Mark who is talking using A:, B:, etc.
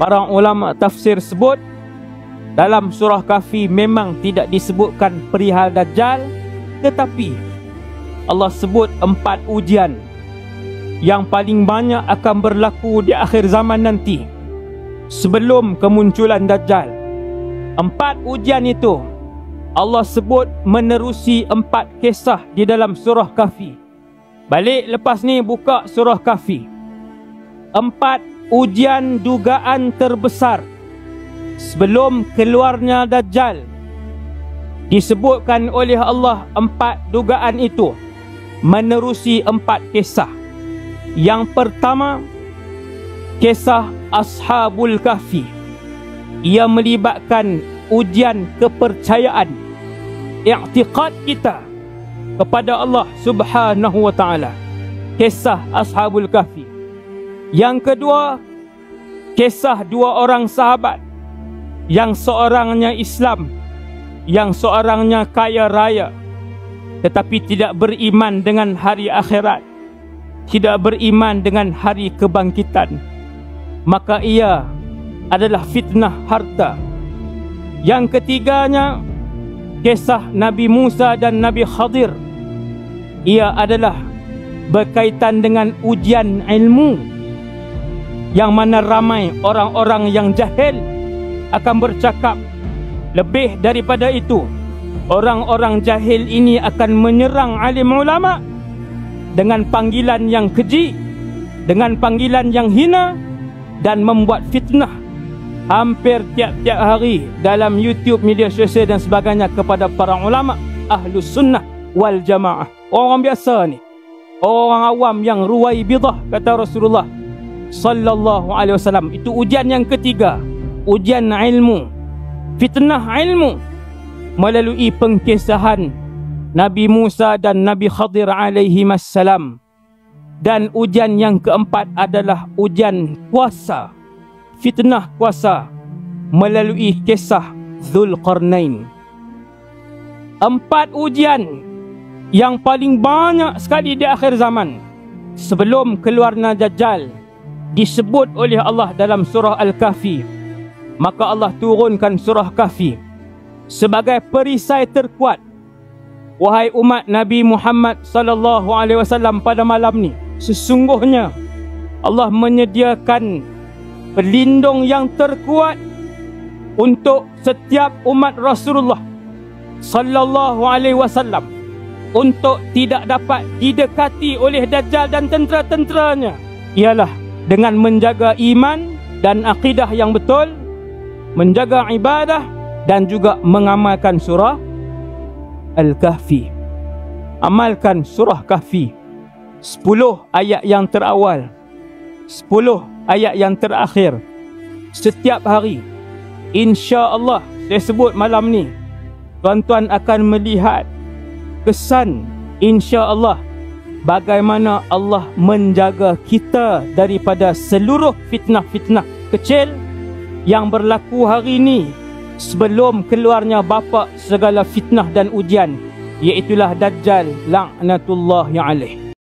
A: Para ulama tafsir sebut dalam surah Kahfi memang tidak disebutkan perihal Dajjal, tetapi Allah sebut 4 ujian yang paling banyak akan berlaku di akhir zaman nanti sebelum kemunculan Dajjal. 4 ujian itu Allah sebut menerusi 4 kisah di dalam surah Kahfi. Balik lepas ni buka surah Kahfi. 4 ujian dugaan terbesar sebelum keluarnya Dajjal. Disebutkan oleh Allah 4 dugaan itu menerusi 4 kisah. Yang pertama, kisah Ashabul Kahfi. Ia melibatkan ujian kepercayaan, i'tiqad kita kepada Allah Subhanahu wa ta'ala. Kisah Ashabul Kahfi. Yang kedua, kisah 2 orang sahabat, yang seorangnya Islam, yang seorangnya kaya raya, tetapi tidak beriman dengan hari akhirat, tidak beriman dengan hari kebangkitan. Maka ia adalah fitnah harta. Yang ketiganya, kisah Nabi Musa dan Nabi Khadir. Ia adalah berkaitan dengan ujian ilmu, yang mana ramai orang-orang yang jahil akan bercakap. Lebih daripada itu, orang-orang jahil ini akan menyerang alim ulama dengan panggilan yang keji, dengan panggilan yang hina, dan membuat fitnah hampir tiap-tiap hari dalam YouTube, media sosial dan sebagainya kepada para ulama Ahlus Sunnah wal Jamaah. Orang biasa ni, orang awam yang ruwaibidah, kata Rasulullah sallallahu alaihi wasallam. Itu ujian yang ketiga, ujian ilmu, fitnah ilmu melalui pengkisahan Nabi Musa dan Nabi Khadir alaihi wassalam. Dan ujian yang keempat adalah ujian kuasa, fitnah kuasa melalui kisah Zulqarnain. 4 ujian yang paling banyak sekali di akhir zaman sebelum keluarnya Dajjal disebut oleh Allah dalam surah Al-Kahfi. Maka Allah turunkan surah Kahfi sebagai perisai terkuat. Wahai umat Nabi Muhammad sallallahu alaihi wasallam, pada malam ni sesungguhnya Allah menyediakan pelindung yang terkuat untuk setiap umat Rasulullah sallallahu alaihi wasallam, untuk tidak dapat didekati oleh Dajjal dan tentera-tenteranya, ialah dengan menjaga iman dan akidah yang betul, menjaga ibadah, dan juga mengamalkan surah Al-Kahfi. Amalkan surah Kahfi, 10 ayat yang terawal, 10 ayat yang terakhir, setiap hari. Insya-Allah, saya sebut malam ni, tuan-tuan akan melihat kesan, insya-Allah, bagaimana Allah menjaga kita daripada seluruh fitnah-fitnah kecil yang berlaku hari ini sebelum keluarnya bapa segala fitnah dan ujian, iaitulah Dajjal laknatullahi alaih.